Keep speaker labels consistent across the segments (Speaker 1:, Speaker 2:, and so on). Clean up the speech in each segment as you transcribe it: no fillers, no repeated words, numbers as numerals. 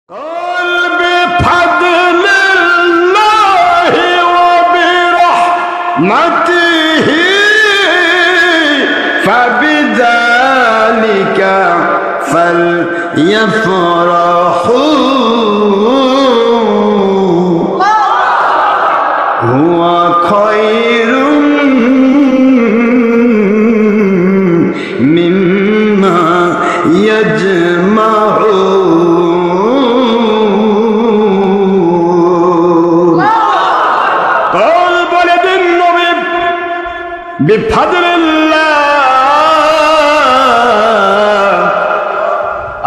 Speaker 1: قل بفضل الله وبرحمته فبذلك فليفرحوا هو خير مما يجمعون قل বলে দিন নবী বিফাদলিল্লাহ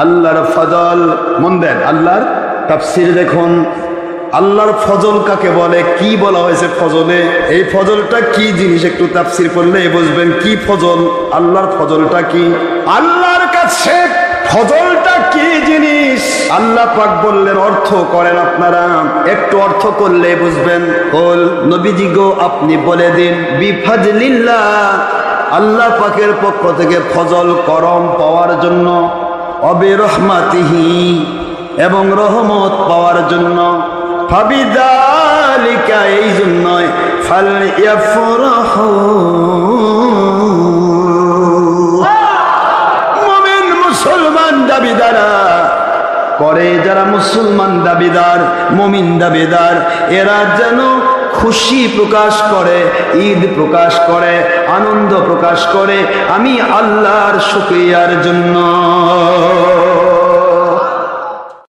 Speaker 1: আল্লাহর ফজল মন দেন আল্লাহর তাফসীর দেখুন আল্লাহর ফজল কাকে বলে কি বলা হয়েছে ফজলে এই ফজলটা কি জিনিস একটু তাফসীর করলে বুঝবেন কি ফজল আল্লাহর ফজলটা কি আল্লাহর কাছে ফজলটা কি জিনিস আল্লাহ পাক বললেন অর্থ করেন আপনারা একটু অর্থ করলে বুঝবেন বল নবীজি গো আপনি বলে দিন বিফাজলিল্লাহ আল্লাহ পাকের পক্ষ থেকে ফজল করম পাওয়ার জন্য অবিরহমাতিহি এবং রহমত পাওয়ার জন্য ফাবিযালিকা এই জন্য ফালইফরাহু মুমিন মুসলমান দাবিদারা করে যারা মুসলমান দাবিদার মুমিন দাবিদার এরা যেন খুশি প্রকাশ করে ঈদ প্রকাশ করে আনন্দ প্রকাশ করে আমি আল্লাহর শুকরিয়ার জন্য